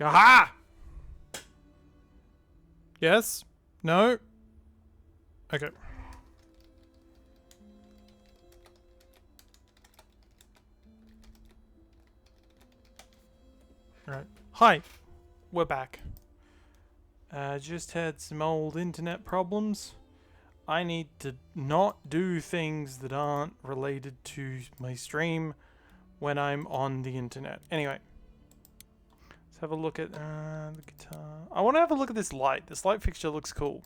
Aha! Yes? No? Okay. Alright. Hi. We're back. Just had some old internet problems. I need to not do things that aren't related to my stream when I'm on the internet. Anyway. Let's have a look at the guitar. I want to have a look at this light. This light fixture looks cool.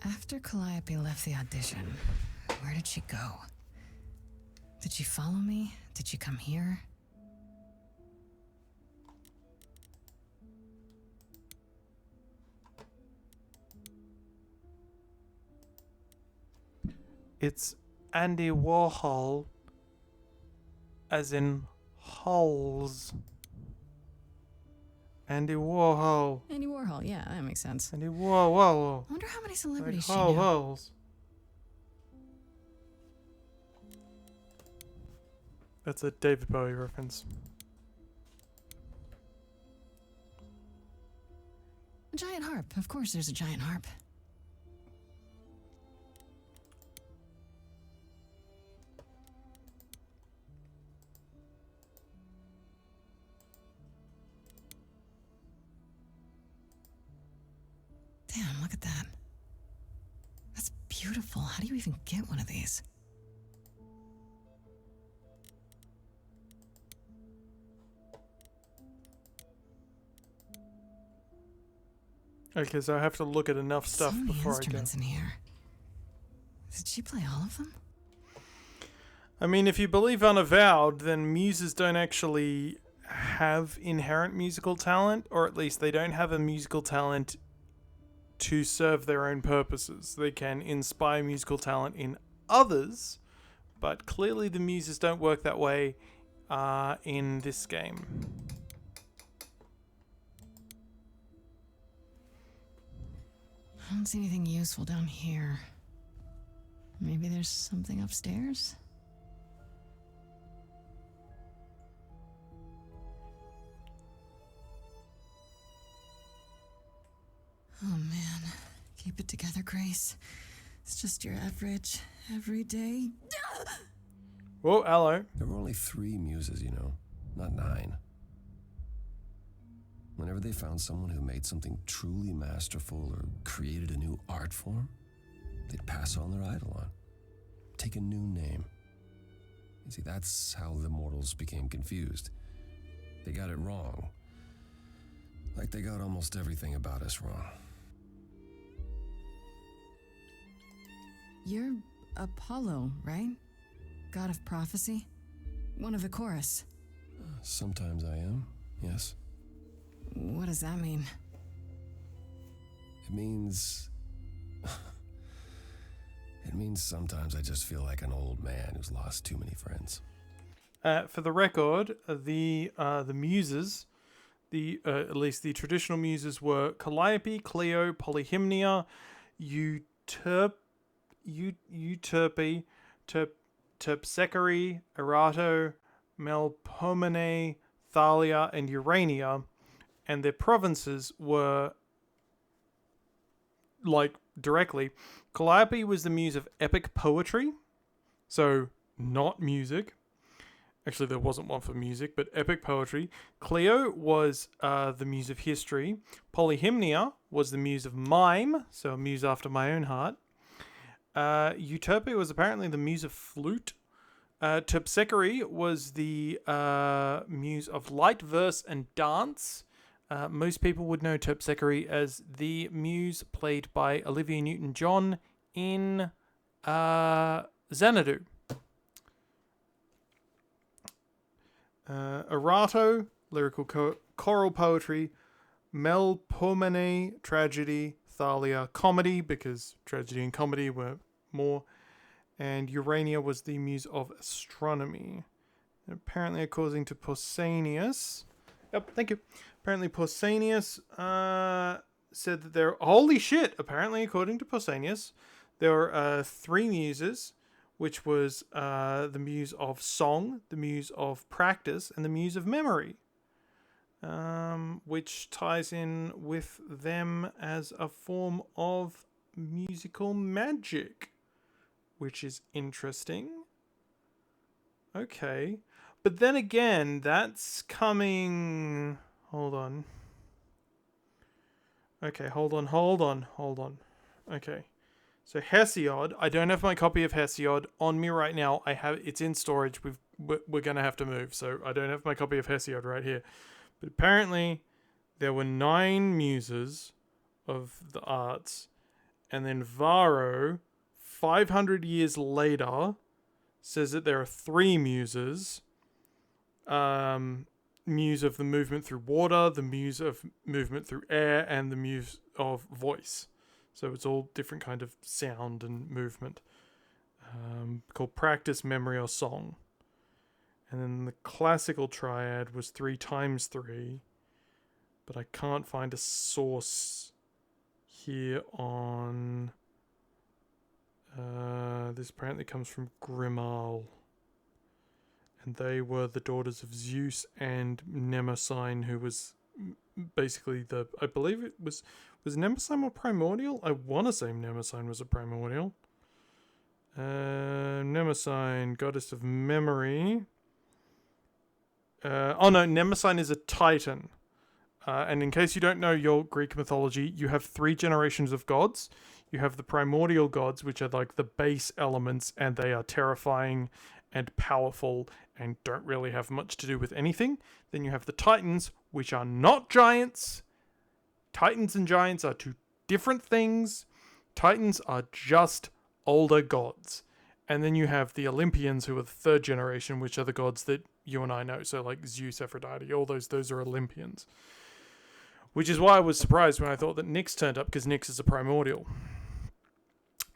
After Calliope left the audition, where did she go? Did she follow me? Did she come here? It's Andy Warhol, as in holes. Andy Warhol. Andy Warhol, yeah, that makes sense. Andy Warhol. I wonder how many celebrities Like she knew. holes. That's a David Bowie reference. A giant harp. Of course there's a giant harp. Damn, look at that. That's beautiful. How do you even get one of these? Okay, so I have to look at enough stuff So many before I instruments go. in here. Did she play all of them? I mean, if you believe Unavowed, then muses don't actually have inherent musical talent, or at least they don't have a musical talent to serve their own purposes. They can inspire musical talent in others, but clearly the muses don't work that way in this game. I don't see anything useful down here. Maybe there's something upstairs? Oh man, keep it together, Grace. It's just your average, everyday. Whoa, hello. There were only 3 muses, you know, not 9. Whenever they found someone who made something truly masterful or created a new art form, they'd pass on their idol on. Take a new name. You see, that's how the mortals became confused. They got it wrong. Like they got almost everything about us wrong. You're Apollo, right? God of prophecy? One of the chorus. Sometimes I am, yes. What does that mean? It means... It means sometimes I just feel like an old man who's lost too many friends. For the record, the muses, at least the traditional muses, were Calliope, Clio, Polyhymnia, Euterpe, Terpsichore, Erato, Melpomene, Thalia, and Urania, and their provinces were, like, directly. Calliope was the muse of epic poetry, so not music. Actually, there wasn't one for music, but epic poetry. Clio was the muse of history. Polyhymnia was the muse of mime, so a muse after my own heart. Euterpe was apparently the muse of flute. Terpsichore was the muse of light verse and dance. Most people would know Terpsichore as the muse played by Olivia Newton-John in Xanadu. Erato, lyrical choral poetry. Melpomene, tragedy. Thalia, comedy, because tragedy and comedy were more. And Urania was the muse of astronomy. And apparently, according to Pausanias... Yep, thank you. Apparently, Pausanias said that there... Holy shit! Apparently, according to Pausanias, there were 3 muses. which was the muse of song, the muse of practice, and the muse of memory, which ties in with them as a form of musical magic, which is interesting. Okay. But then again, that's coming... Hold on. Okay, hold on. Okay. So Hesiod, I don't have my copy of Hesiod on me right now. It's in storage. We're going to have to move, so I don't have my copy of Hesiod right here. But apparently there were 9 muses of the arts, and then Varro, 500 years later, says that there are 3 muses. Muse of the movement through water, the muse of movement through air, and the muse of voice. So it's all different kind of sound and movement, called practice, memory, or song. And then the classical triad was 3 times 3, but I can't find a source here on... this apparently comes from Grimal. And they were the daughters of Zeus and Mnemosyne, who was basically I believe it was Mnemosyne a primordial? I want to say Mnemosyne was a primordial. Mnemosyne, goddess of memory. Mnemosyne is a titan. And in case you don't know your Greek mythology, you have 3 generations of gods. You have the primordial gods, which are like the base elements, and they are terrifying and powerful and don't really have much to do with anything. Then you have the Titans, which are not giants. Titans and giants are 2 different things. Titans are just older gods. And then you have the Olympians, who are the 3rd generation, which are the gods that you and I know. So like Zeus, Aphrodite, all those are Olympians. Which is why I was surprised when I thought that Nyx turned up, because Nyx is a primordial.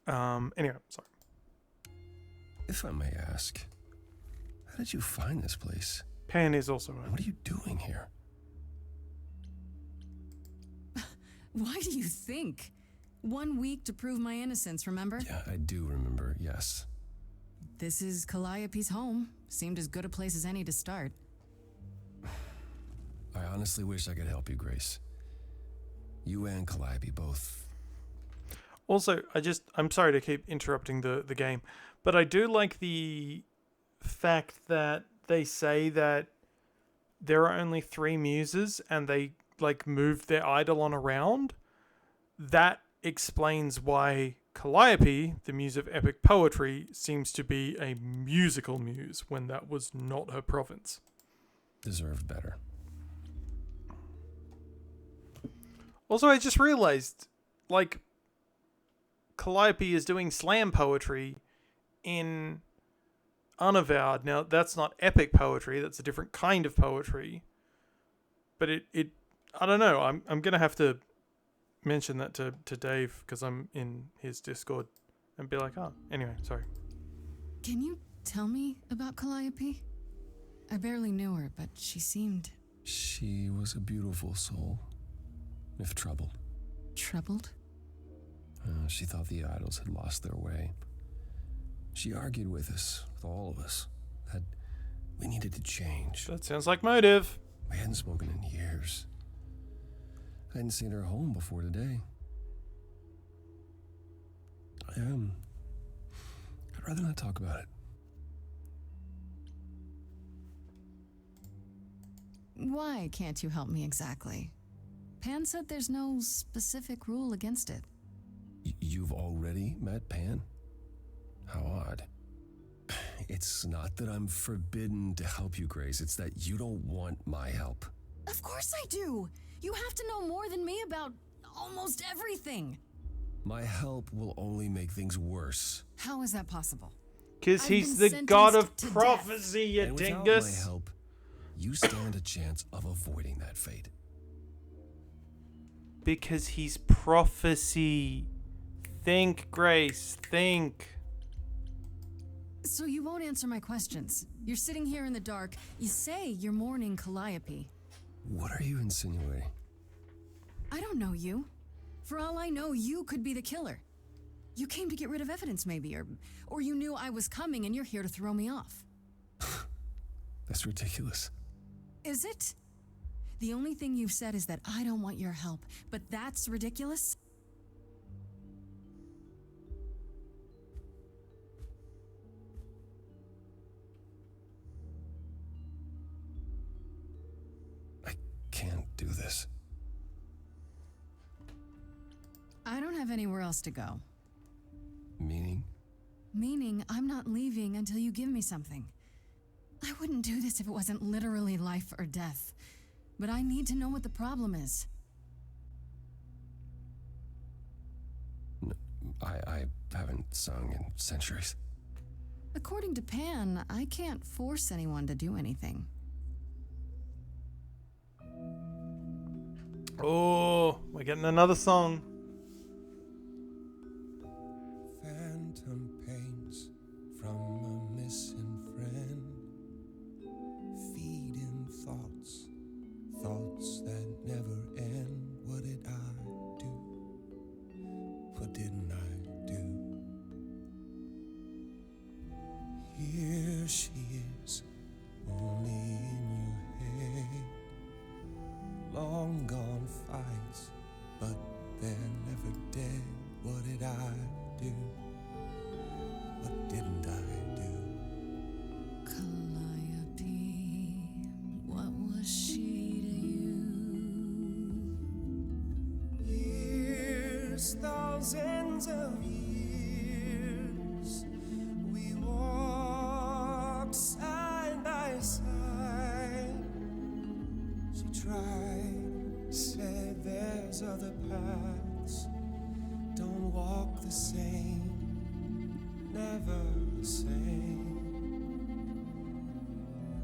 Anyway, sorry. If I may ask, how did you find this place? Pan is also And what are you doing here? Why do you think? 1 week to prove my innocence, remember? Yeah, I do remember, yes. This is Calliope's home. Seemed as good a place as any to start. I honestly wish I could help you, Grace. You and Calliope both. Also, I'm sorry to keep interrupting the game, but I do like the fact that they say that there are only 3 muses and they like moved their eidolon around. That explains why Calliope, the muse of epic poetry, seems to be a musical muse when that was not her province. Deserved better. Also, I just realized, like, Calliope is doing slam poetry in Unavowed. Now, that's not epic poetry. That's a different kind of poetry. But it I don't know. I'm going to have to mention that to Dave, because I'm in his Discord, and be like, oh, anyway, sorry. Can you tell me about Calliope? I barely knew her, but she seemed... She was a beautiful soul, if troubled. troubled. She thought the idols had lost their way. She argued with us, with all of us, that we needed to change. That sounds like motive. We hadn't spoken in years. I hadn't seen her home before today. I'd rather not talk about it. Why can't you help me exactly? Pan said there's no specific rule against it. You've already met Pan? How odd. It's not that I'm forbidden to help you, Grace. It's that you don't want my help. Of course I do! You have to know more than me about almost everything. My help will only make things worse. How is that possible? Because I've he's been the god of sentenced to prophecy, you And without my dingus. help, you stand a chance of avoiding that fate. Because he's prophecy. Think, Grace, think. So you won't answer my questions. You're sitting here in the dark. You say you're mourning Calliope. What are you insinuating? I don't know you. For all I know, you could be the killer. You came to get rid of evidence, maybe, or you knew I was coming and you're here to throw me off. That's ridiculous. Is it? The only thing you've said is that I don't want your help, but that's ridiculous? I can't do this. I don't have anywhere else to go. Meaning? Meaning I'm not leaving until you give me something. I wouldn't do this if it wasn't literally life or death. But I need to know what the problem is. I haven't sung in centuries. According to Pan, I can't force anyone to do anything. Oh, we're getting another song. Phantom pains from a missing friend, feeding thoughts that never end. What did I do? What didn't I do? Here she is, only in your head. Long gone fights, but they're never dead. What did I do? What didn't I do? Calliope, what was she to you? Years, thousands of years, we walked side by side. She tried, said there's other paths. Don't walk the same, never the same.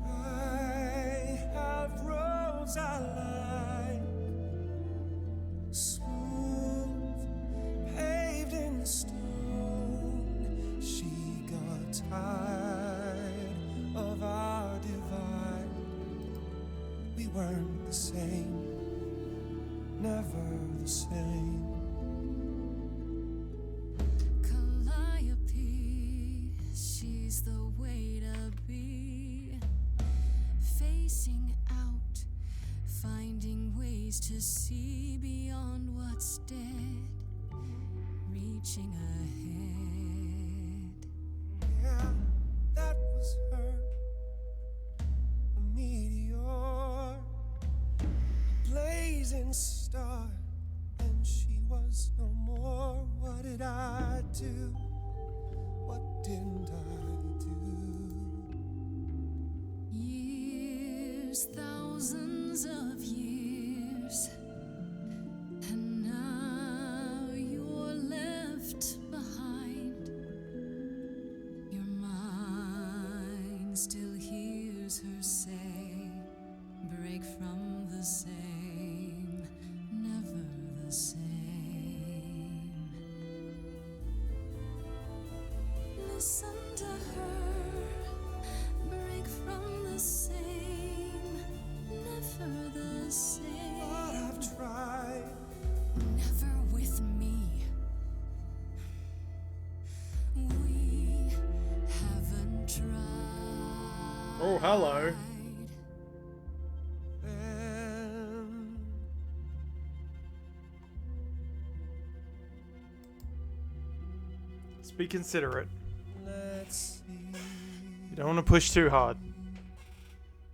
I have roads I like, smooth, paved in stone. She got tired of our divide. We weren't the same, never the same. Calliope, she's the way to be. Facing out, finding ways to see beyond what's dead. Reaching ahead. Yeah, that was her. A meteor, a blazing star, and she was no more. What did I do? What didn't I do? Years, thousands of years, and now you're left behind. Your mind still hears her say, break from the same, never the same. Listen to her, break from the same, never the same. But I've tried. Never with me. We haven't tried. Oh, hello. Then Just be considerate. let's see. You don't want to push too hard.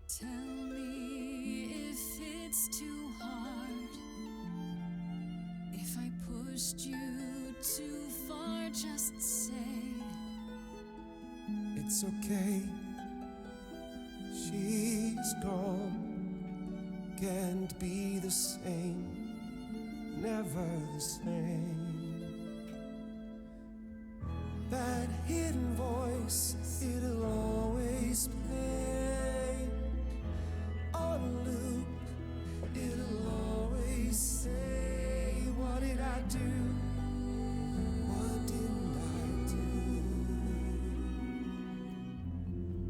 Tell me if it's too hard. If I pushed you too far, just say. It's okay. She's gone. Can't be the same. Never the same. That hidden voice, it'll always play. On a loop, it'll always say, what did I do? What didn't I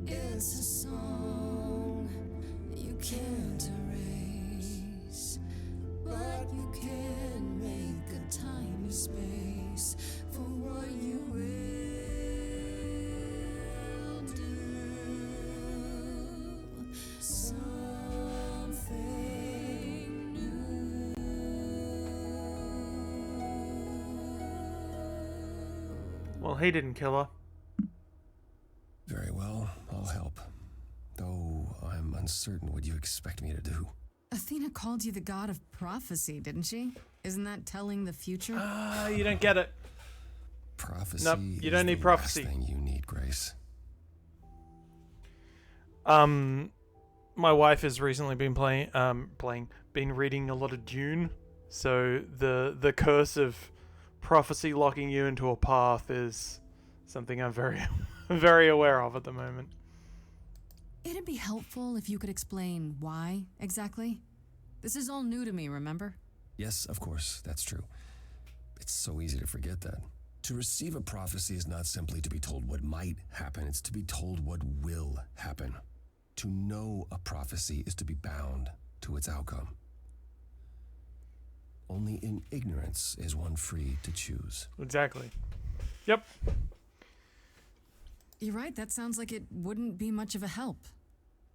do? It's a song you can't erase, but you can make a tiny space for what he didn't kill her. Very well, I'll help. Though I'm uncertain what you expect me to do. Athena called you the god of prophecy, didn't she? Isn't that telling the future? You don't get it. Prophecy Nope, you don't is need the prophecy. last thing you need, Grace. My wife has recently been been reading a lot of Dune. So the curse of prophecy locking you into a path is something I'm very, very aware of at the moment. It'd be helpful if you could explain why exactly. This is all new to me, remember? Yes, of course, that's true. It's so easy to forget that. To receive a prophecy is not simply to be told what might happen, it's to be told what will happen. To know a prophecy is to be bound to its outcome. Only in ignorance is one free to choose. Exactly. Yep. You're right, that sounds like it wouldn't be much of a help.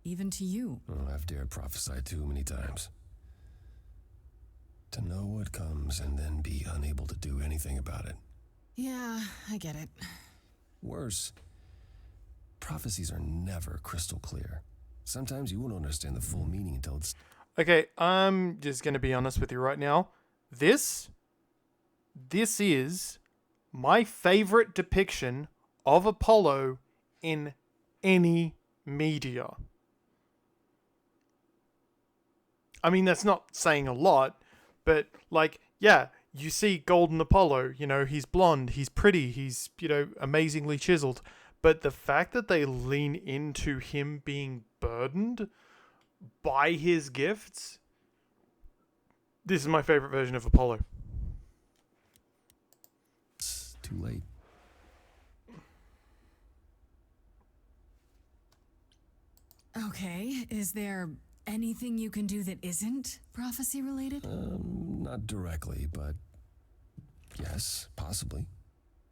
Even to you. Oh, I've dared prophesy too many times. To know what comes and then be unable to do anything about it. Yeah, I get it. Worse, prophecies are never crystal clear. Sometimes you won't understand the full meaning until it's... Okay, I'm just going to be honest with you right now. This is my favorite depiction of Apollo in any media. I mean, that's not saying a lot, but like, yeah, you see Golden Apollo, you know, he's blonde, he's pretty, he's, you know, amazingly chiseled. But the fact that they lean into him being burdened by his gifts, this is my favorite version of Apollo. It's too late. Okay, is there anything you can do that isn't prophecy related? Not directly, but yes, possibly.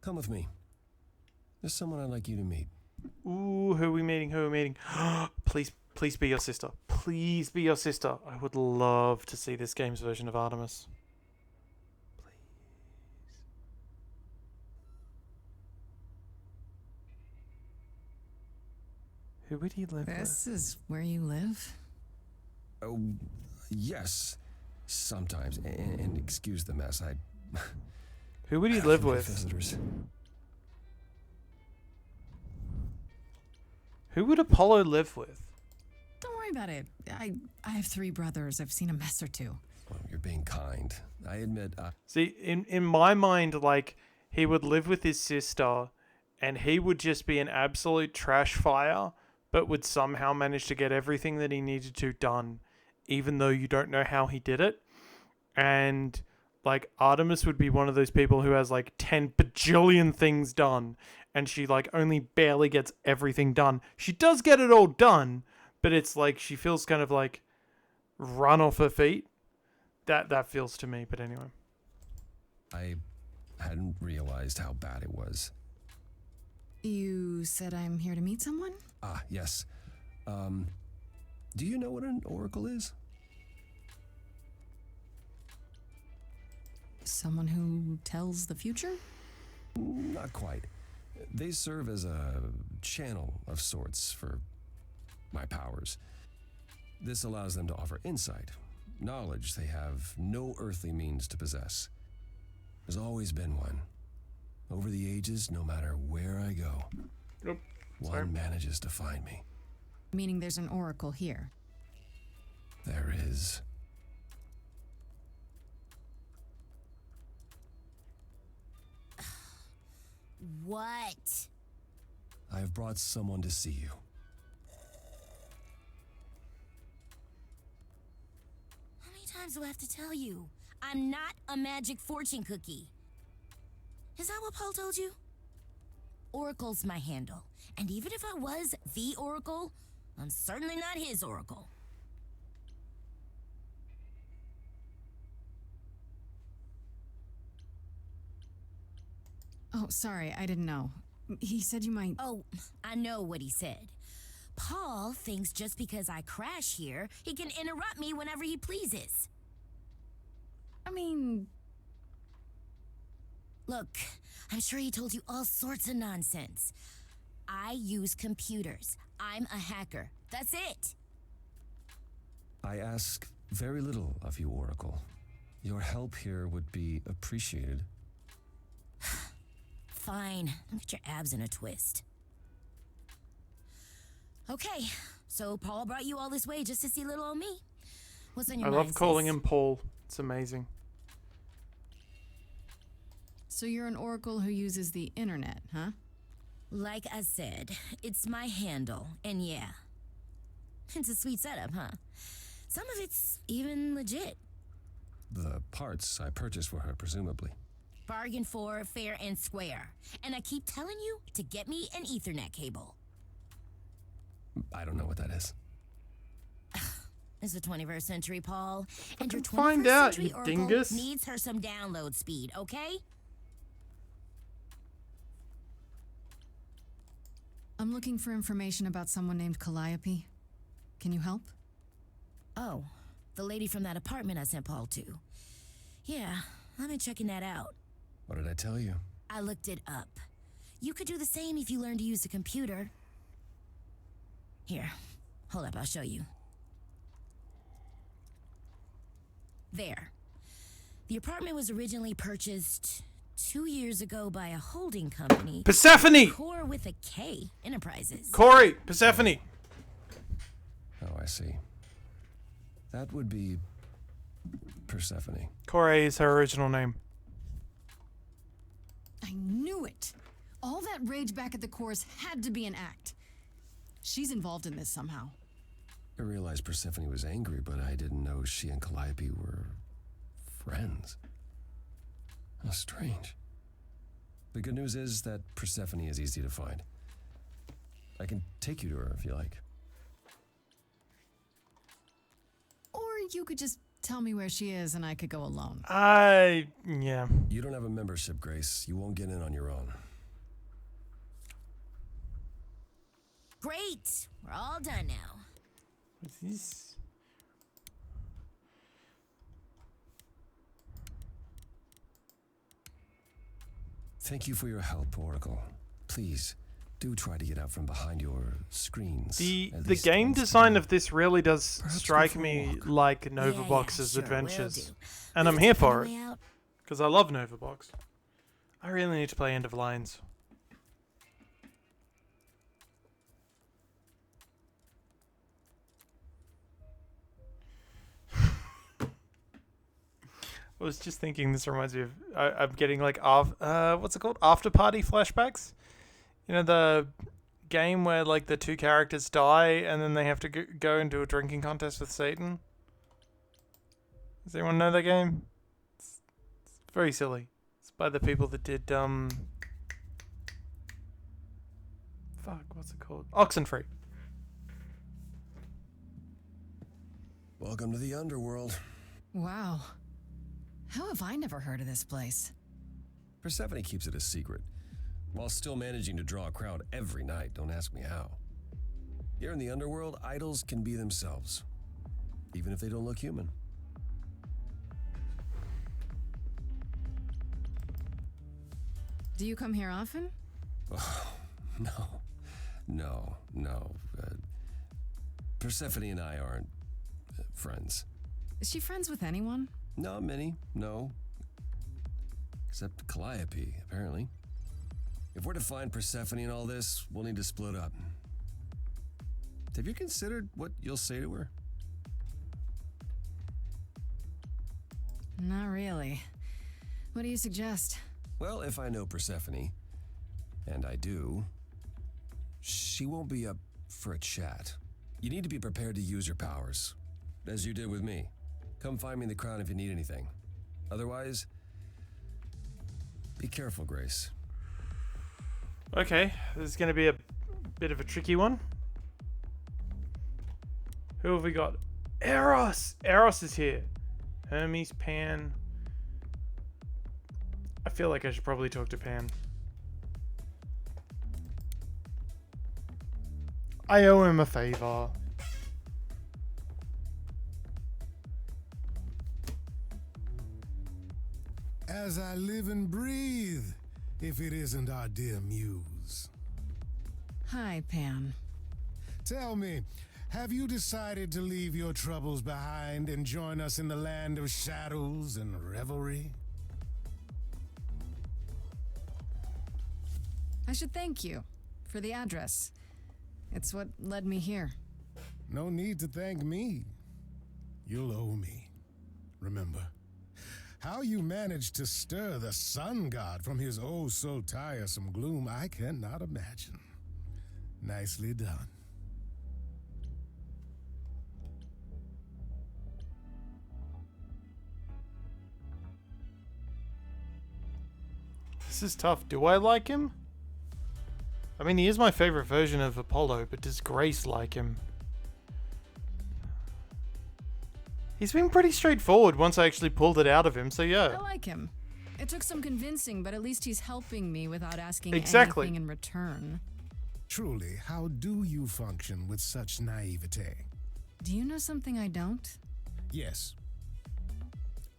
Come with me. There's someone I'd like you to meet. Ooh, who are we meeting? Who are we meeting? Please be your sister. Please be your sister. I would love to see this game's version of Artemis. Please. Who would he live with? This is where you live? Oh, yes. Sometimes. And excuse the mess. Who would he live many with? Visitors. Who would Apollo live with? Don't worry about it. I have 3 brothers. I've seen a mess or two. Well, you're being kind. I admit, See, in my mind, like, he would live with his sister, and he would just be an absolute trash fire, but would somehow manage to get everything that he needed to done, even though you don't know how he did it. And, like, Artemis would be one of those people who has, like, 10 bajillion things done, and she, like, only barely gets everything done. She does get it all done, but it's like she feels kind of, like, run off her feet. That feels to me, but anyway. I hadn't realized how bad it was. You said I'm here to meet someone? Ah, yes. Do you know what an oracle is? Someone who tells the future? Not quite. They serve as a channel of sorts for my powers. This allows them to offer insight, knowledge they have no earthly means to possess. There's always been one. Over the ages, no matter where I go, Nope. Sorry. one manages to find me. Meaning there's an oracle here. There is. What? I have brought someone to see you. How many times do I have to tell you? I'm not a magic fortune cookie. Is that what Paul told you? Oracle's my handle. And even if I was the Oracle, I'm certainly not his Oracle. Oh, sorry, I didn't know. He said you might... Oh, I know what he said. Paul thinks just because I crash here, he can interrupt me whenever he pleases. I mean... Look, I'm sure he told you all sorts of nonsense. I use computers. I'm a hacker. That's it. I ask very little of you, Oracle. Your help here would be appreciated. Fine. Don't get your abs in a twist. Okay, so Paul brought you all this way just to see little old me. What's on your I mind, love calling sis? him Paul. It's amazing. So you're an oracle who uses the internet, huh? Like I said, it's my handle, and yeah. It's a sweet setup, huh? Some of it's even legit. The parts I purchased for her, presumably. Bargain for, fair and square. And I keep telling you to get me an Ethernet cable. I don't know what that is. It's the 21st century, Paul. And your 21st Find out, century you Oracle dingus. needs her some download speed, okay? I'm looking for information about someone named Calliope. Can you help? Oh, the lady from that apartment I sent Paul to. Yeah, I've been checking that out. What did I tell you? I looked it up. You could do the same if you learned to use a computer. Here, hold up, I'll show you. There. The apartment was originally purchased 2 years ago by a holding company. Persephone! Core with a K Enterprises. Corey! Persephone! Oh, I see. That would be Persephone. Corey is her original name. I knew it! All that rage back at the course had to be an act. She's involved in this somehow. I realized Persephone was angry, but I didn't know she and Calliope were friends. How strange. The good news is that Persephone is easy to find. I can take you to her if you like. Or you could just tell me where she is and I could go alone. Yeah. You don't have a membership, Grace. You won't get in on your own. Great! We're all done now. What's this? Thank you for your help, Oracle. Please, do try to get out from behind your screens. The at least game once a design day. of this really does Perhaps go strike for a me walk. like Novabox's sure, will adventures. do. And We I'm can here take on for the it. way out. Because I love Novabox. I really need to play End of Lines. I was just thinking, this reminds me of I'm getting like what's it called, after party flashbacks. You know, the game where like the two characters die and then they have to go into a drinking contest with Satan. Does anyone know that game? It's very silly. It's by the people that did fuck, what's it called? Oxenfree. Welcome to the underworld. Wow. How have I never heard of this place? Persephone keeps it a secret, while still managing to draw a crowd every night. Don't ask me how. Here in the underworld, idols can be themselves, even if they don't look human. Do you come here often? No. Persephone and I aren't friends. Is she friends with anyone? Not many, no. Except Calliope, apparently. If we're to find Persephone in all this, we'll need to split up. Have you considered what you'll say to her? Not really. What do you suggest? Well, if I know Persephone, and I do, she won't be up for a chat. You need to be prepared to use your powers, as you did with me. Come find me in the crown if you need anything. Otherwise, be careful, Grace. Okay, this is going to be a bit of a tricky one. Who have we got? Eros! Eros is here. Hermes, Pan. I feel like I should probably talk to Pan. I owe him a favor. As I live and breathe, if it isn't our dear muse. Hi, Pan. Tell me, have you decided to leave your troubles behind and join us in the land of shadows and revelry? I should thank you for the address. It's what led me here. No need to thank me. You'll owe me. Remember, how you managed to stir the sun god from his oh so tiresome gloom, I cannot imagine. Nicely done. This is tough. Do I like him? I mean, he is my favorite version of Apollo, but does Grace like him? He's been pretty straightforward once I actually pulled it out of him, so I yeah. like him. It took some convincing, but at least he's helping me without asking Exactly. anything in return. Truly, how do you function with such naivete? Do you know something I don't? Yes.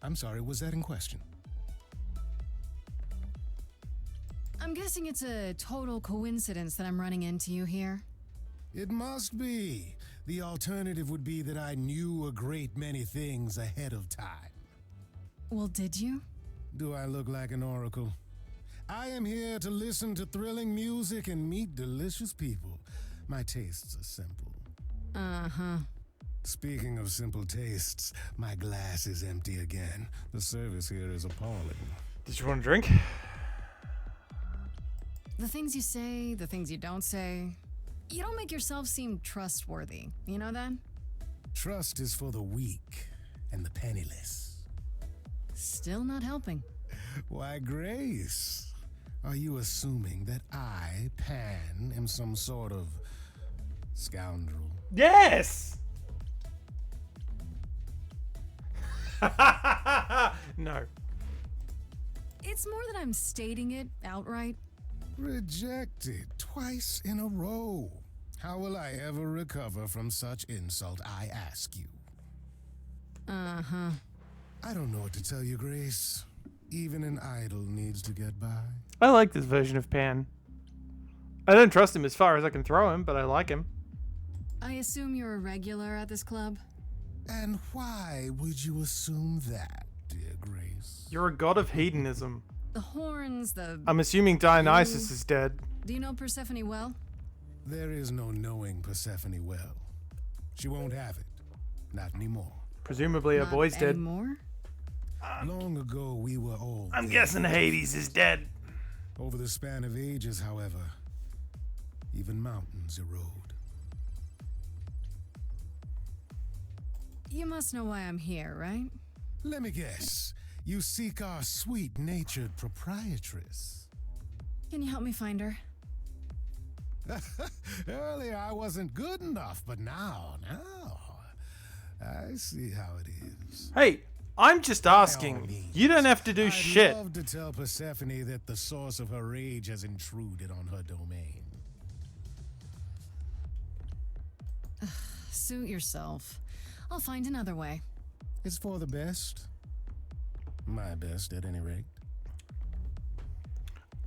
I'm sorry, was that in question? I'm guessing it's a total coincidence that I'm running into you here. It must be. The alternative would be that I knew a great many things ahead of time. Well, did you? Do I look like an oracle? I am here to listen to thrilling music and meet delicious people. My tastes are simple. Uh-huh. Speaking of simple tastes, my glass is empty again. The service here is appalling. Did you want a drink? The things you say, the things you don't say. You don't make yourself seem trustworthy. You know that? Trust is for the weak and the penniless. Still not helping. Why, Grace, are you assuming that I, Pan, am some sort of scoundrel? Yes! No. It's more that I'm stating it outright. Rejected twice in a row. How will I ever recover from such insult, I ask you? Uh-huh. I don't know what to tell you, Grace. Even an idol needs to get by. I like this version of Pan. I don't trust him as far as I can throw him, but I like him. I assume you're a regular at this club? And why would you assume that, dear Grace? You're a god of hedonism. The horns, the... I'm assuming Dionysus is dead. Do you know Persephone well? There is no knowing Persephone well. She won't have it. Not anymore. Presumably her Not boy's dead. anymore? Long ago, we were all I'm dead. guessing Hades is dead. Over the span of ages, however, even mountains erode. You must know why I'm here, right? Let me guess. You seek our sweet-natured proprietress. Can you help me find her? Earlier, I wasn't good enough, but now, I see how it is. Hey, I'm just By all asking. means. You don't have to do I'd shit. love to tell Persephone that the source of her rage has intruded on her domain. Suit yourself. I'll find another way. It's for the best. My best, at any rate.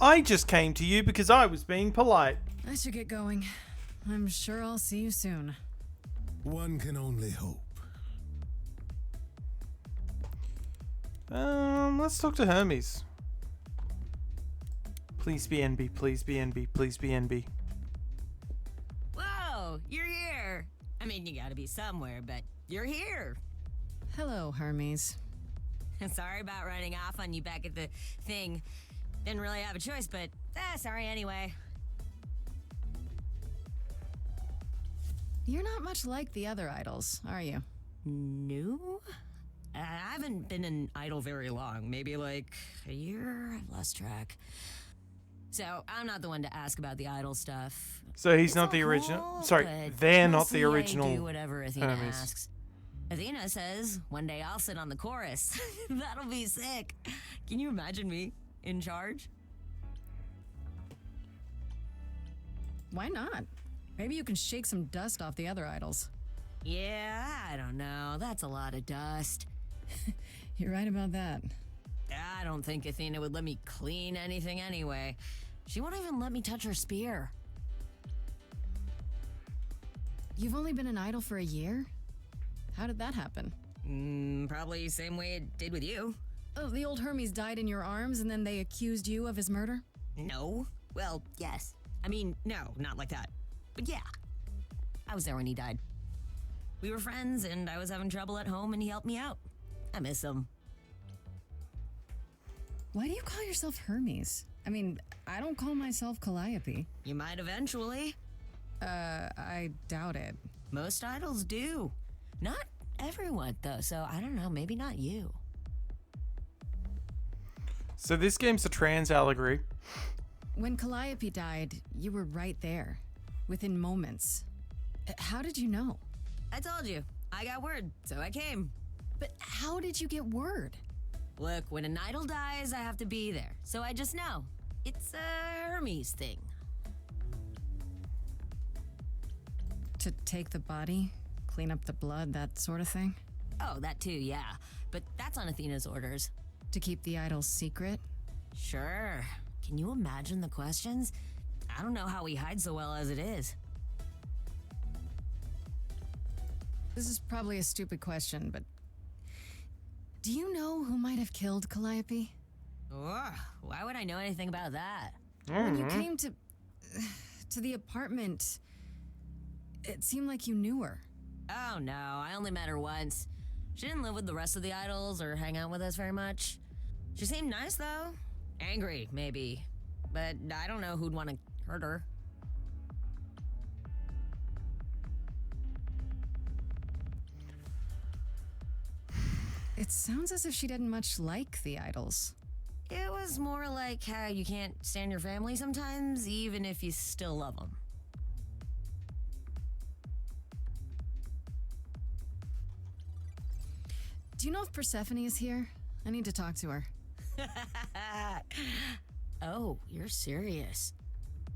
I just came to you because I was being polite. I should get going. I'm sure I'll see you soon. One can only hope. Let's talk to Hermes. Please be NB, please be NB, please be NB. Whoa, you're here. I mean, you gotta be somewhere, but you're here. Hello, Hermes. Sorry about running off on you back at the thing. Didn't really have a choice, but sorry anyway. You're not much like the other idols, are you? No? I haven't been an idol very long. Maybe like a year? I've lost track. So I'm not the one to ask about the idol stuff. So he's It's not all the original. cool, Sorry, but they're not the mostly I do original. whatever Athena Hermes. asks. Athena says one day I'll sit on the chorus. That'll be sick. Can you imagine me in charge? Why not? Maybe you can shake some dust off the other idols. Yeah, I don't know. That's a lot of dust. You're right about that. I don't think Athena would let me clean anything anyway. She won't even let me touch her spear. You've only been an idol for a year? How did that happen? Probably same way it did with you. Oh, the old Hermes died in your arms and then they accused you of his murder? No. Well, yes. I mean, no, not like that. But yeah. I was there when he died. We were friends and I was having trouble at home and he helped me out. I miss him. Why do you call yourself Hermes? I mean, I don't call myself Calliope. You might eventually. I doubt it. Most idols do. Not everyone, though, so I don't know, maybe not you. So this game's a trans allegory. When Calliope died, you were right there, within moments. How did you know? I told you. I got word, so I came. But how did you get word? Look, when an idol dies, I have to be there, so I just know. It's a Hermes thing. To take the body, clean up the blood, that sort of thing? Oh, that too, yeah. But that's on Athena's orders. To keep the idol's secret? Sure. Can you imagine the questions? I don't know how we hide so well as it is. This is probably a stupid question, but do you know who might have killed Calliope? Ugh, why would I know anything about that? When you came to the apartment, it seemed like you knew her. Oh no, I only met her once. She didn't live with the rest of the idols or hang out with us very much. She seemed nice though. Angry, maybe. But I don't know who'd want to hurt her. It sounds as if she didn't much like the idols. It was more like how you can't stand your family sometimes, even if you still love them. Do you know if Persephone is here? I need to talk to her. Oh, you're serious.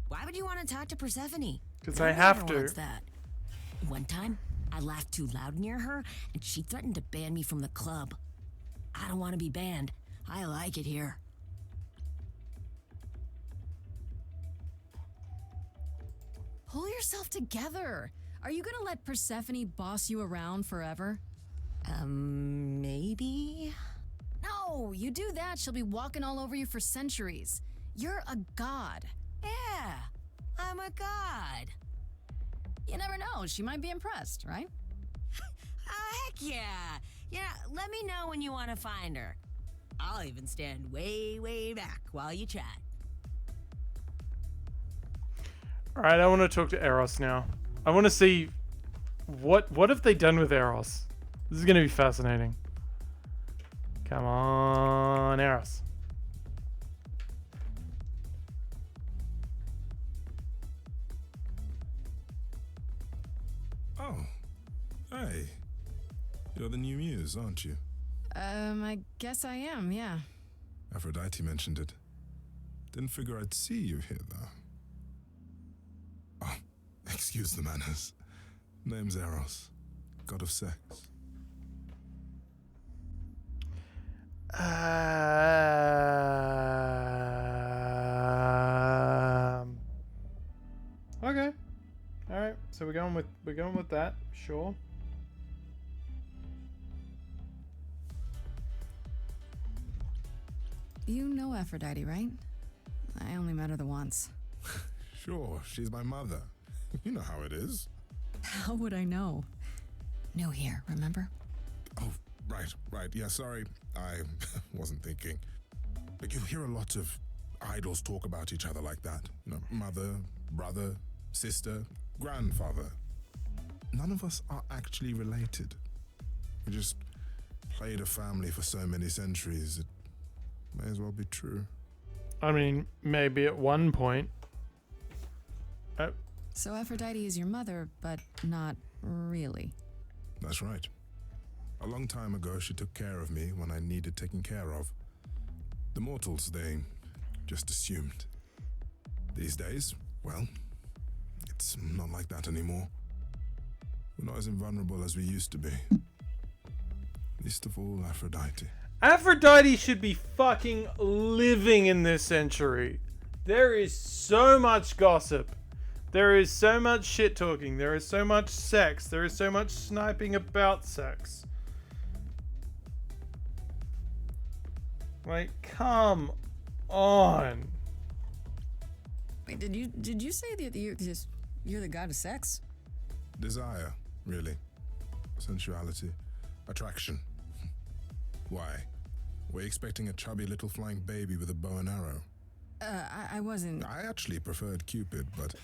Why would you want to talk to Persephone? 'Cause No I one have ever to. wants that. One time, I laughed too loud near her, and she threatened to ban me from the club. I don't want to be banned. I like it here. Pull yourself together. Are you gonna let Persephone boss you around forever? Maybe? No, you do that, she'll be walking all over you for centuries. You're a god. Yeah, I'm a god. You never know, she might be impressed, right? Heck yeah. Yeah, let me know when you want to find her. I'll even stand way, way back while you chat. All right, I want to talk to Eros now. I want to see what have they done with Eros. This is going to be fascinating. Come on, Eros. Oh, hey. You're the new muse, aren't you? I guess I am, yeah. Aphrodite mentioned it. Didn't figure I'd see you here, though. Oh, excuse the manners. Name's Eros, god of sex. Okay. All right. So we're going with that. Sure. You know Aphrodite, right? I only met her the once. Sure, she's my mother. You know how it is. How would I know? New here, remember? Oh, right. Yeah, sorry. I wasn't thinking. But you hear a lot of idols talk about each other like that. You know, mother, brother, sister, grandfather. None of us are actually related. We just played a family for so many centuries. It may as well be true. I mean, maybe at one point. So Aphrodite is your mother, but not really. That's right. A long time ago, she took care of me when I needed taking care of. The mortals, they just assumed. These days, well, it's not like that anymore. We're not as invulnerable as we used to be. Least of all, Aphrodite. Aphrodite should be fucking living in this century. There is so much gossip. There is so much shit talking. There is so much sex. There is so much sniping about sex. Like, come on. Wait, did you say that you're the god of sex? Desire, really. Sensuality. Attraction. Why? We're expecting a chubby little flying baby with a bow and arrow. I wasn't. I actually preferred Cupid, but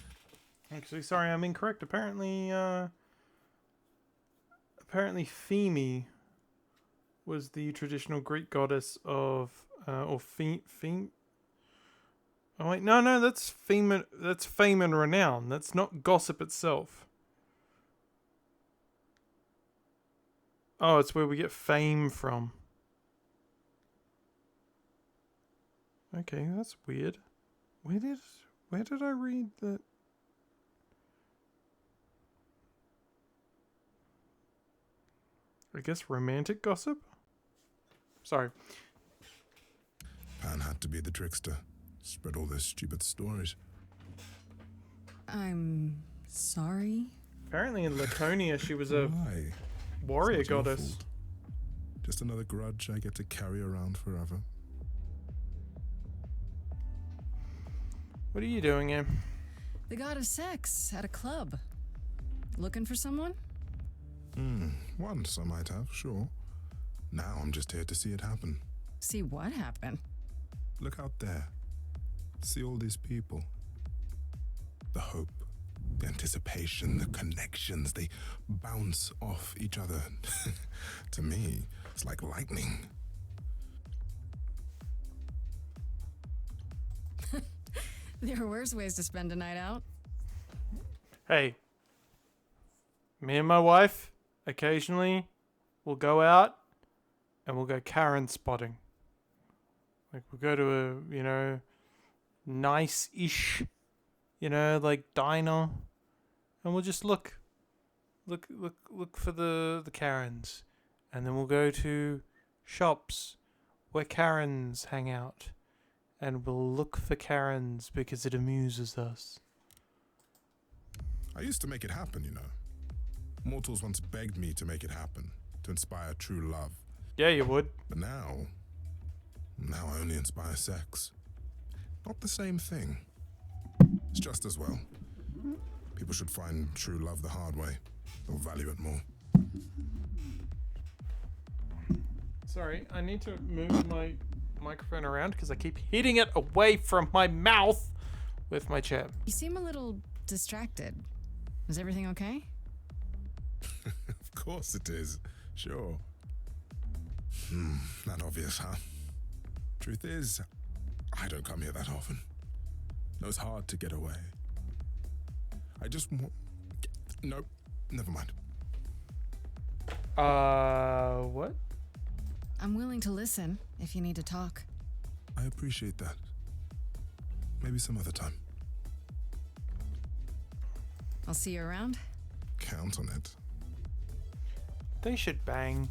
Actually, sorry, I'm incorrect. Apparently Pheme was the traditional Greek goddess of, or Feme. Oh wait, no, that's fame. That's fame and renown. That's not gossip itself. Oh, it's where we get fame from. Okay, that's weird. Where did I read that? I guess romantic gossip? Sorry. Pan had to be the trickster. Spread all those stupid stories. I'm sorry. Apparently in Laconia she was a Why? warrior It's not your goddess. fault. Just another grudge I get to carry around forever. What are you doing here? The god of sex at a club. Looking for someone? Once I might have, sure. Now I'm just here to see it happen. See what happened. Look out there. See all these people. The hope, the anticipation, the connections, they bounce off each other. To me, it's like lightning. There are worse ways to spend a night out. Hey. Me and my wife occasionally will go out and we'll go Karen spotting. Like we'll go to a, nice-ish, like diner, and we'll just look for the Karens, and then we'll go to shops where Karens hang out, and we'll look for Karens because it amuses us. I used to make it happen, you know. Mortals once begged me to make it happen, to inspire true love. Yeah, you would. But now I only inspire sex. Not the same thing. It's just as well. People should find true love the hard way. They'll value it more. Sorry, I need to move my microphone around because I keep hitting it away from my mouth with my chair. You seem a little distracted. Is everything okay? Of course it is. Sure. Not obvious, huh? Truth is, I don't come here that often. No, it's hard to get away. I just want... No, never mind. What? I'm willing to listen if you need to talk. I appreciate that. Maybe some other time. I'll see you around. Count on it. They should bang.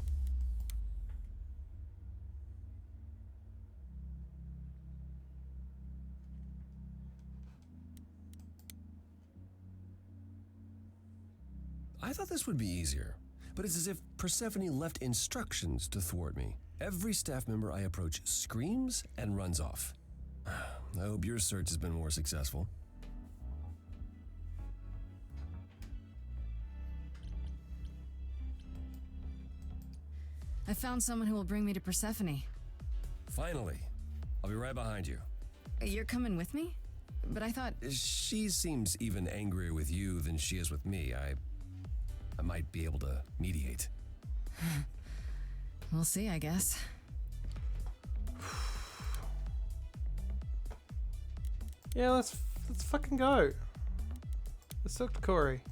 I thought this would be easier, but it's as if Persephone left instructions to thwart me. Every staff member I approach screams and runs off. I hope your search has been more successful. I found someone who will bring me to Persephone. Finally. I'll be right behind you. You're coming with me? But I thought... She seems even angrier with you than she is with me. I might be able to mediate. We'll see, I guess. Yeah, let's fucking go. Let's talk to Corey.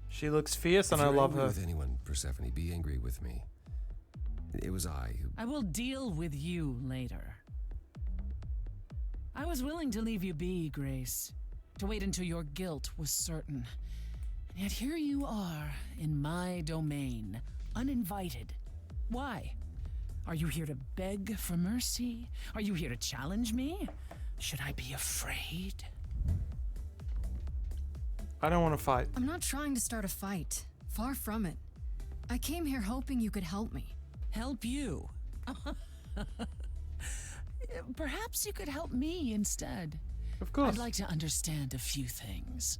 She looks fierce and If I you're love angry her. with anyone, Persephone, be angry with me. It was I who... I will deal with you later. I was willing to leave you be, Grace, to wait until your guilt was certain. And yet here you are, in my domain, uninvited. Why? Are you here to beg for mercy? Are you here to challenge me? Should I be afraid? I don't want to fight. I'm not trying to start a fight. Far from it. I came here hoping you could help me. Help you? Perhaps you could help me instead. Of course. I'd like to understand a few things.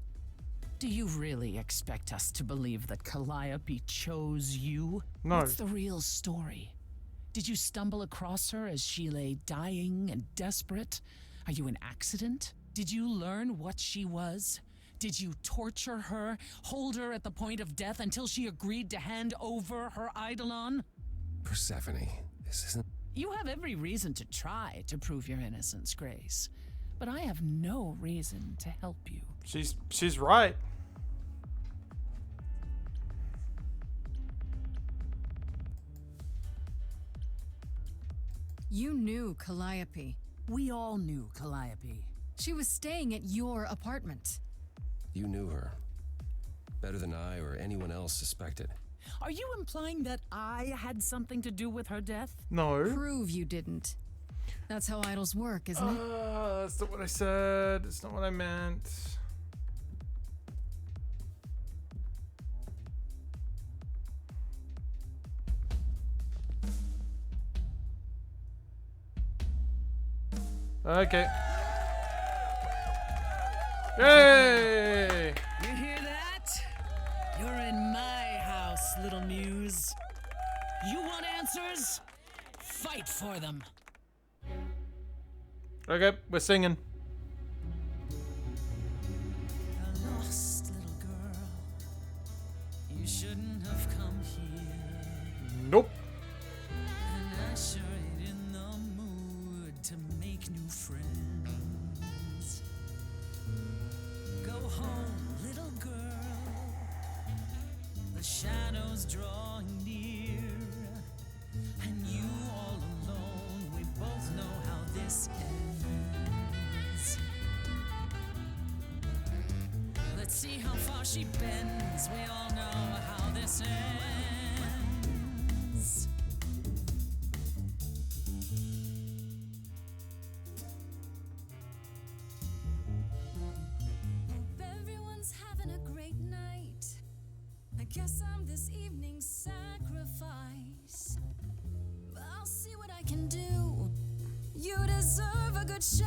Do you really expect us to believe that Calliope chose you? No. What's the real story? Did you stumble across her as she lay dying and desperate? Are you an accident? Did you learn what she was? Did you torture her, hold her at the point of death until she agreed to hand over her Eidolon? Persephone, this isn't... You have every reason to try to prove your innocence, Grace. But I have no reason to help you. She's right. You knew Calliope. We all knew Calliope. She was staying at your apartment. You knew her. Better than I or anyone else suspected. Are you implying that I had something to do with her death? No. Prove you didn't. That's how idols work, isn't it? That's not what I said. It's not what I meant. Okay. Yay! You hear that? You're in my house, little muse. You want answers? Fight for them. Okay, we're singing. A lost little girl. You shouldn't have come here. Nope. And I sure ain't in the mood to make new friends. Go home, little girl. The shadows drawing near. And you all alone. We both know how this ends. Let's see how far she bends. We all know how this ends. Hope everyone's having a great night. I guess I'm this evening's sacrifice. I'll see what I can do. You deserve a good show.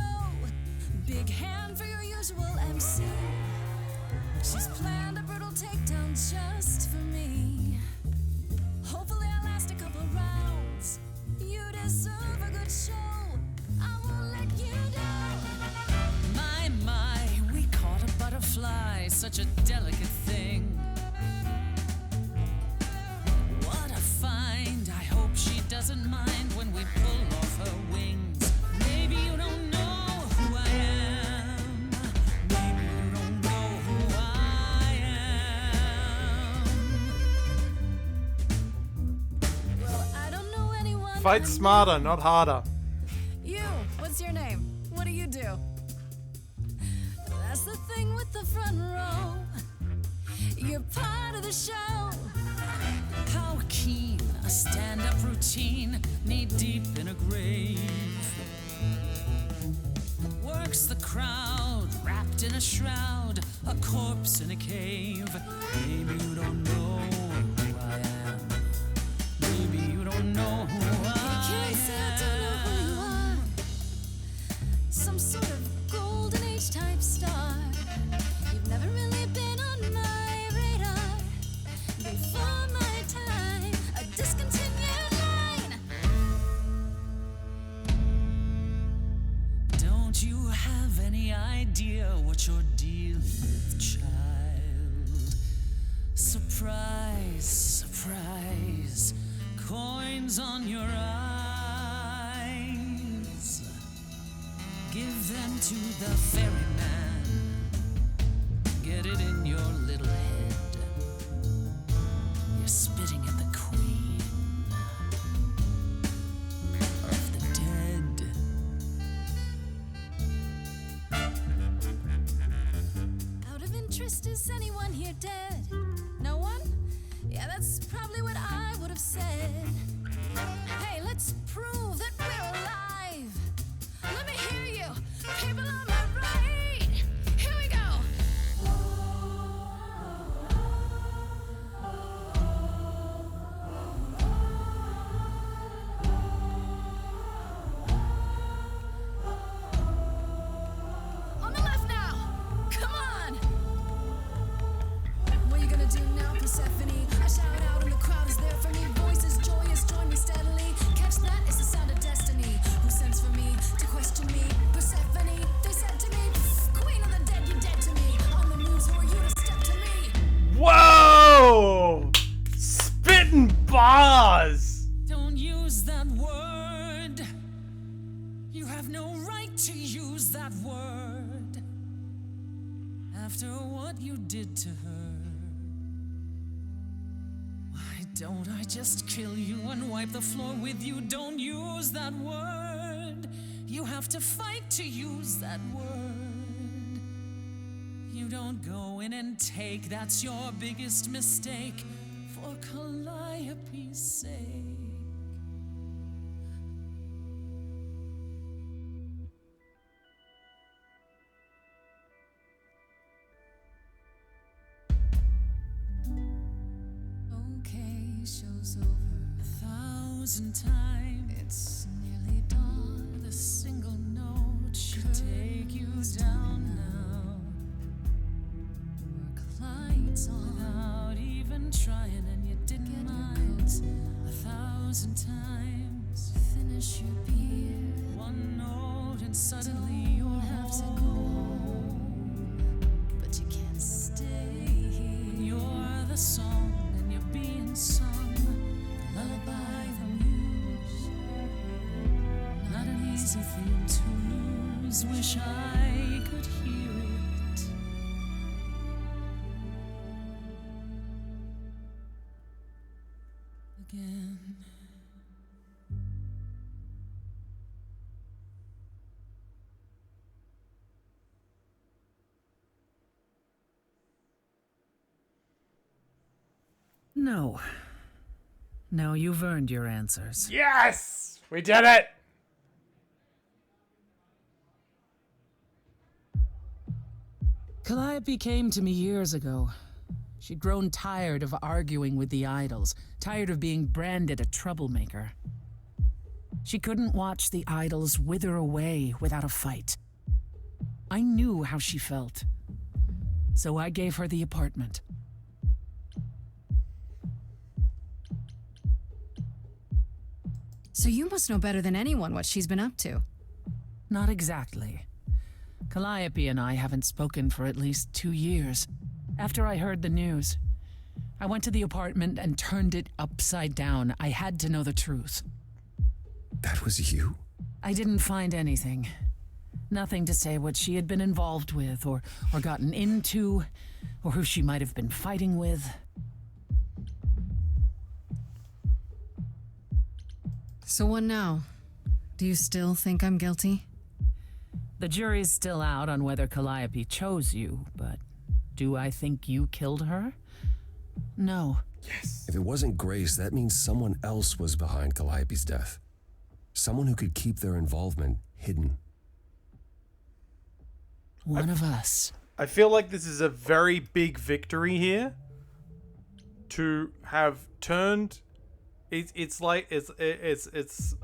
Big hand for your usual MC. She's planned a brutal takedown just for me. Hopefully I'll last a couple rounds. You deserve a good show. I won't let you down. My, we caught a butterfly, such a delicate thing. What a find, I hope she doesn't mind when we pull off her wings. Maybe you don't know who I am. Maybe you don't know who I am. Well, I don't know anyone. Fight smarter, not harder. You, what's your name? What do you do? That's the thing with the front row. You're part of the show. How keen a stand-up routine, knee-deep in a grave. Works the crowd, wrapped in a shroud, a corpse in a cave. Maybe you don't know who I am. Maybe you don't know who I Can't say I don't know who you are. Some sort of golden age type star. You've never really been on my radar. Before my time, a discontinued line. Don't you have any idea what you're dealing with, child? Surprise, surprise, coins on your eyes. Give them to the ferryman. Get it in your little head. You're spitting at the queen. Is anyone here dead? No one? Yeah, that's probably what I would have said. Hey, let's prove that we're alive. Let me hear you. People on my right. Here we go. On the left now. Come on. What are you gonna do now, Persephone? I shout out and the crowd is there for me. Voices joyous, join me steadily. Catch that? It's the sound of destiny. Who sends for me to question me? Persephone, they said to me, Queen of the dead, you're dead to me. On the moves, who are you to step to me? Whoa! Spitting bars! Don't use that word. You have no right to use that word. After what you did to her, why don't I just kill you and wipe the floor with you? Don't use that word. You have to fight to use that word. You don't go in and take, that's your biggest mistake. For Calliope's sake. Okay, show's over. 1,000 times It's nearly dawn. the single note should take you down now. Work lights on. Without even trying, and you didn't mind. 1,000 times Finish your beer. one note, and suddenly you'll Don't have have to to go go home. But you can't stay here. You're the song, and you're being sung. Lullaby the muse. Not an easy thing to lose. Wish I could hear it. Again. No. No, you've earned your answers. Yes! We did it! Calliope came to me years ago. She'd grown tired of arguing with the idols, tired of being branded a troublemaker. She couldn't watch the idols wither away without a fight. I knew how she felt. So I gave her the apartment. So you must know better than anyone what she's been up to. Not exactly. Calliope and I haven't spoken for at least 2 years. After I heard the news, I went to the apartment and turned it upside down. I had to know the truth. That was you? I didn't find anything. Nothing to say what she had been involved with, or gotten into, or who she might have been fighting with. So what now? Do you still think I'm guilty? The jury's still out on whether Calliope chose you, but do I think you killed her? No. If it wasn't Grace, that means someone else was behind Calliope's death. Someone who could keep their involvement hidden. One of us. I feel like this is a very big victory here. To have turned, it's like it's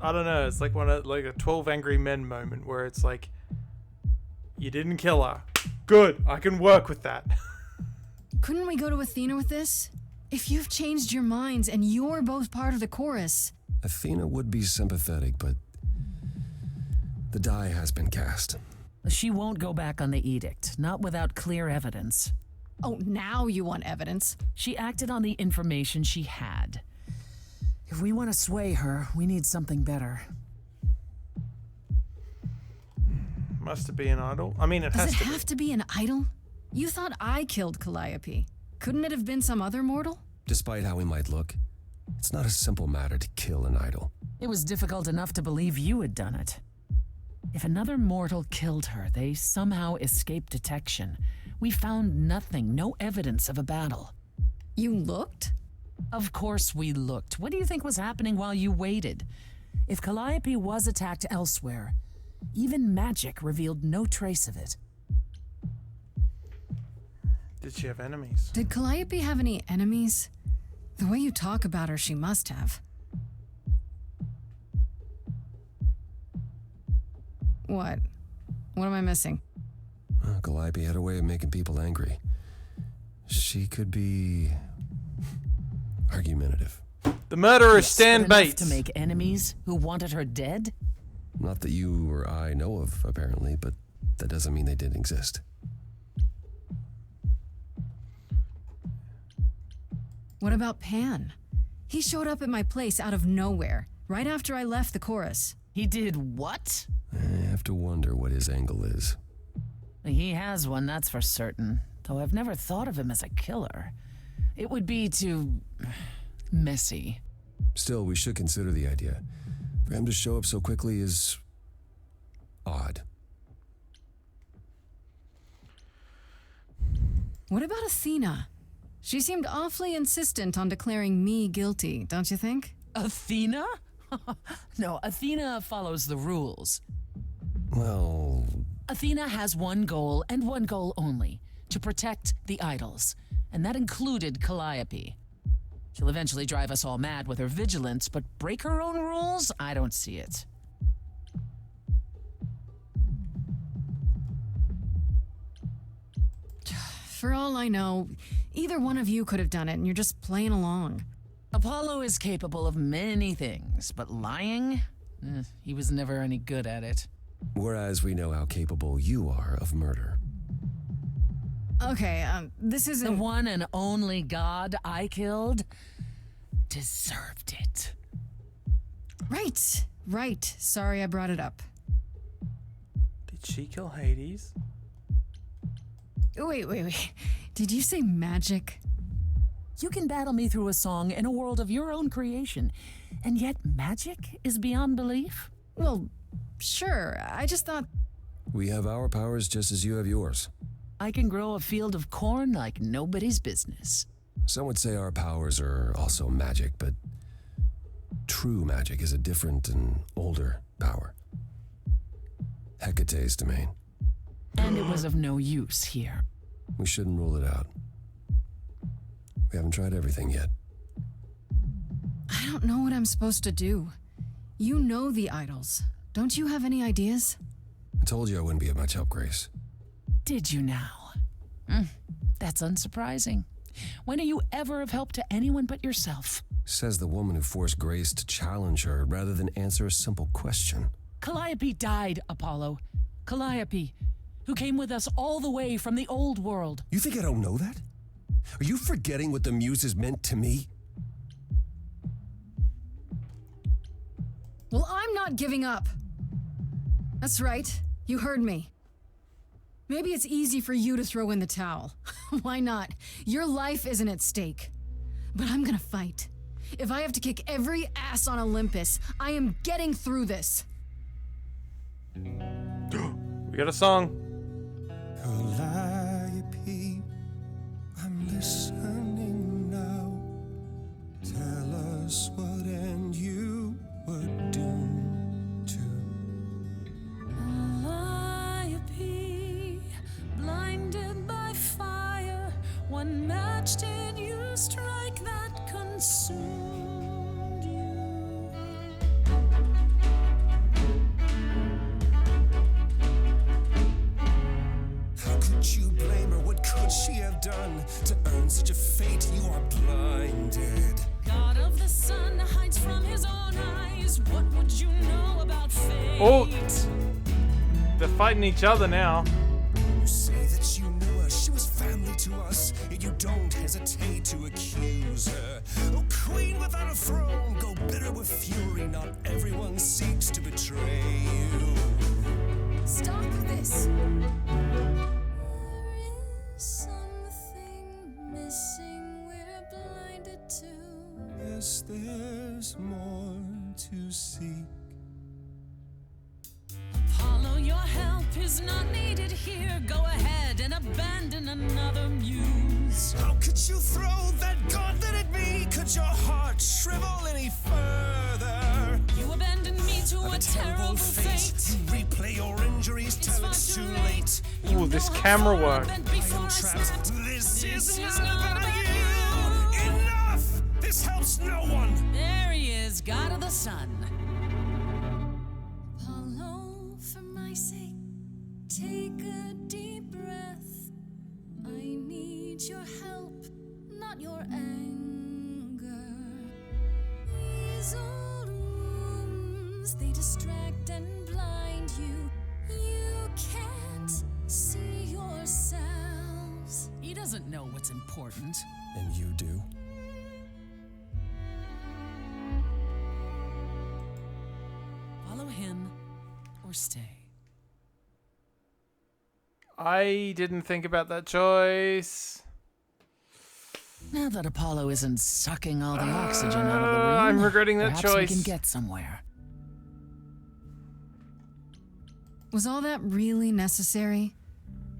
I don't know. It's like a 12 Angry Men moment where it's like, you didn't kill her. Good, I can work with that. Couldn't we go to Athena with this? If you've changed your minds and you're both part of the chorus. Athena would be sympathetic, but the die has been cast. She won't go back on the edict, not without clear evidence. Oh, now you want evidence. She acted on the information she had. If we want to sway her, we need something better. Must it be an idol? I mean, it Does has it to be. have to be an idol? You thought I killed Calliope. Couldn't it have been some other mortal? Despite how he might look, it's not a simple matter to kill an idol. It was difficult enough to believe you had done it. If another mortal killed her, they somehow escaped detection. We found nothing, no evidence of a battle. You looked? Of course we looked. What do you think was happening while you waited? If Calliope was attacked elsewhere, even magic revealed no trace of it. Did she have enemies? Did Calliope have any enemies? The way you talk about her, she must have. What? What am I missing? Calliope had a way of making people angry. She could be argumentative. The murderer is Yes, Stan but enough Bates. to make enemies who wanted her dead? Not that you or I know of, apparently, but that doesn't mean they didn't exist. What about Pan? He showed up at my place out of nowhere, right after I left the chorus. He did what? I have to wonder what his angle is. He has one, that's for certain. Though I've never thought of him as a killer. It would be too messy. Still, we should consider the idea. For him to show up so quickly is odd. What about Athena? She seemed awfully insistent on declaring me guilty, don't you think? Athena? No, Athena follows the rules. Well, Athena has one goal and one goal only, to protect the idols. And that included Calliope. She'll eventually drive us all mad with her vigilance, but break her own rules? I don't see it. For all I know, either one of you could have done it and you're just playing along. Apollo is capable of many things, but lying? He was never any good at it. whereas we know how capable you are of murder. Okay, this The isn't... one and only god I killed deserved it. Right. Sorry I brought it up. Did she kill Hades? Wait. Did you say magic? You can battle me through a song in a world of your own creation, and yet magic is beyond belief? Well, sure. I just thought... We have our powers just as you have yours. I can grow a field of corn like nobody's business. Some would say our powers are also magic, but true magic is a different and older power. Hecate's domain. And it was of no use here. We shouldn't rule it out. We haven't tried everything yet. I don't know what I'm supposed to do. You know the idols. Don't you have any ideas? I told you I wouldn't be of much help, Grace. Did you now? That's unsurprising. When are you ever of help to anyone but yourself? Says the woman who forced Grace to challenge her rather than answer a simple question. Calliope died, Apollo. Calliope, who came with us all the way from the old world. You think I don't know that? Are you forgetting what the Muses meant to me? Well, I'm not giving up. That's right. You heard me. Maybe it's easy for you to throw in the towel. Why not? Your life isn't at stake. But I'm gonna fight. If I have to kick every ass on Olympus, I am getting through this. We got a song. Calliope, I'm listening now. Tell us what end you were doomed to. Calliope, blinded by fire, one match did you strike that consumed you. How could you blame her? What could she have done to earn such a fate? You are blinded. God of the sun hides from his own eyes. What would you know about fate? Oh. They're fighting each other now. You say that you knew her, she was family to us, yet you don't hesitate to accuse her. Oh, queen without a throne, go bitter with fury. Not everyone seeks to betray you. Stop this. There is something missing we're blinded to. Yes, there's more to seek. Apollo, your help help is not needed here. Go ahead and abandon another muse. How could you throw that gauntlet at me? Could your heart shrivel any further? You abandoned me to a terrible fate. You replay your injuries till it's too late. Ooh, this camera work. Trapped. This is not about you. Enough! This helps no one. There he is, God of the Sun. Apollo, for my sake, take a deep breath. I need your help, not your anger. These old wounds, they distract and blind you. You can't see yourselves. He doesn't know what's important. And you do? Follow him or stay. I didn't think about that choice. Now that Apollo isn't sucking all the oxygen out of the room, I'm regretting that perhaps we choice. can get somewhere. Was all that really necessary?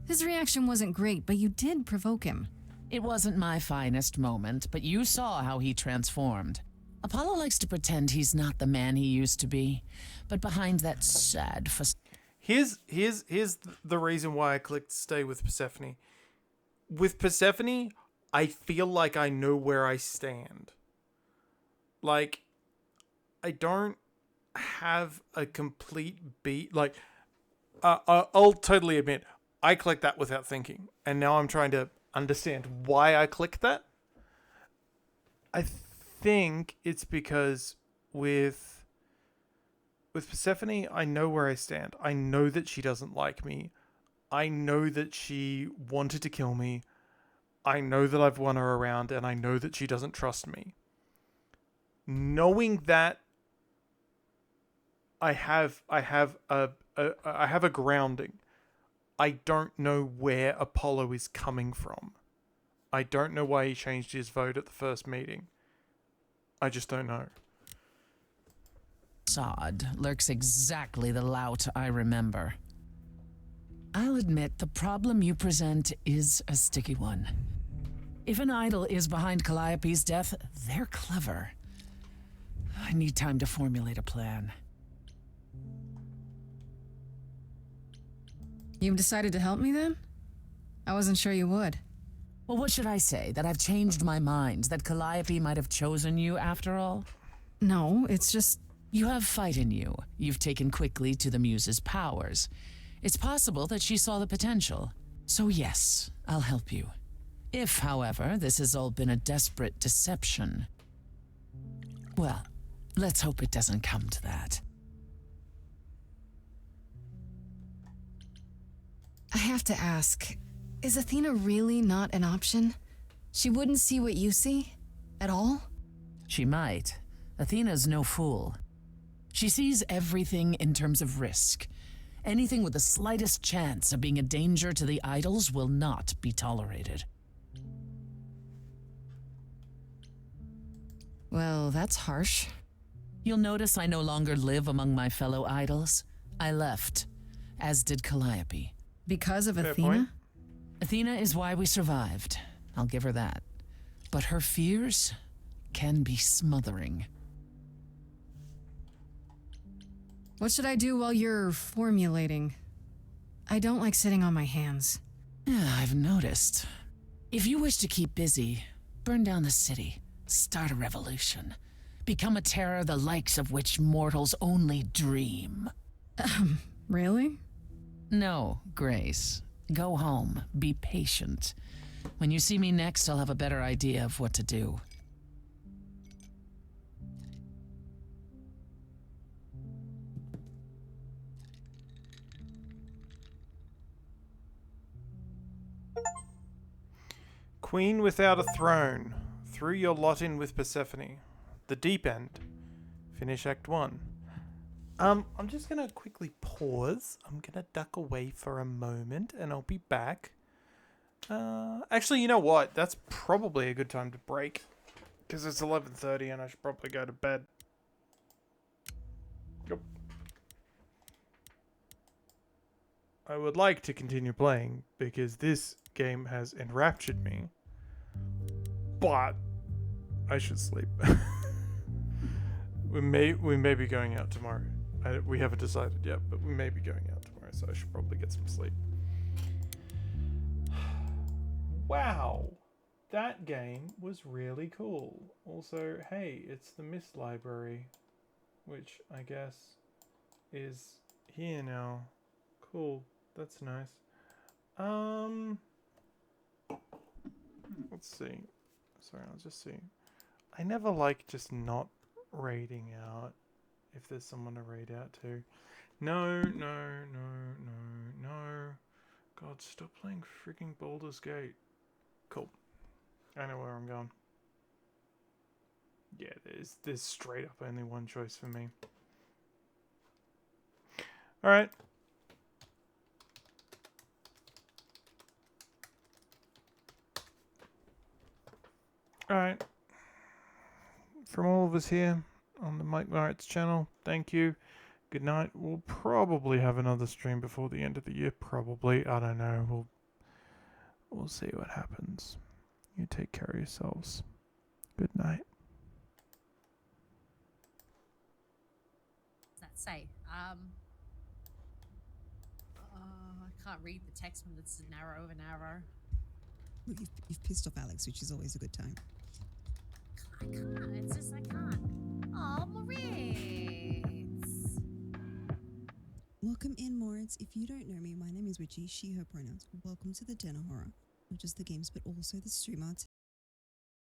His reaction wasn't great, but you did provoke him. It wasn't my finest moment, but you saw how he transformed. Apollo likes to pretend he's not the man he used to be, but behind that sad facade. Here's the reason why I clicked stay with Persephone. With Persephone, I feel like I know where I stand. Like, I don't have a complete beat. Like, I'll totally admit, I clicked that without thinking. And now I'm trying to understand why I clicked that. I think it's because with Persephone, I know where I stand. I know that she doesn't like me. I know that she wanted to kill me. I know that I've won her around, and I know that she doesn't trust me. Knowing that, I have a grounding. I don't know where Apollo is coming from. I don't know why he changed his vote at the first meeting. I just don't know. Lurks exactly the lout I remember. I'll admit the problem you present is a sticky one. If an idol is behind Calliope's death, they're clever. I need time to formulate a plan. You've decided to help me then? I wasn't sure you would. Well, what should I say? That I've changed my mind? That Calliope might have chosen you after all? No, it's just... You have fight in you. You've taken quickly to the Muse's powers. It's possible that she saw the potential. So yes, I'll help you. If, however, this has all been a desperate deception, well, let's hope it doesn't come to that. I have to ask, is Athena really not an option? She wouldn't see what you see? At all? She might. Athena's no fool. She sees everything in terms of risk. Anything with the slightest chance of being a danger to the idols will not be tolerated. Well, that's harsh. You'll notice I no longer live among my fellow idols. I left, as did Calliope. Because of Fair Athena? point. Athena is why we survived. I'll give her that. But her fears can be smothering. What should I do while you're formulating? I don't like sitting on my hands. Yeah, I've noticed. If you wish to keep busy, burn down the city, start a revolution, become a terror the likes of which mortals only dream. Really? No, Grace. Go home. Be patient. When you see me next, I'll have a better idea of what to do. Queen without a throne. Threw your lot in with Persephone. The deep end. Finish Act 1. I'm just gonna quickly pause. I'm gonna duck away for a moment and I'll be back. Actually, you know what? That's probably a good time to break. Because it's 11:30 and I should probably go to bed. Yep. I would like to continue playing because this game has enraptured me. But I should sleep. we may be going out tomorrow. We haven't decided yet, but we may be going out tomorrow, so I should probably get some sleep. Wow, that game was really cool. Also, hey, it's the Mist Library, which I guess is here now. Cool, that's nice. Let's see. Sorry, I'll just see. I never like just not raiding out if there's someone to raid out to. No. God, stop playing freaking Baldur's Gate. Cool. I know where I'm going. Yeah, there's straight up only one choice for me. Alright. Alright. From all of us here on the Mike Marrett's channel, thank you. Good night. We'll probably have another stream before the end of the year. Probably. I don't know. We'll see what happens. You take care of yourselves. Good night. What's that say? I can't read the text when it's an arrow of an arrow. Well, you've pissed off Alex, which is always a good time. I can't. It's just I can't. Oh, Moritz. Welcome in, Moritz. If you don't know me, my name is Richie, she, her pronouns. Welcome to the Dinner Horror. Not just the games, but also the stream art.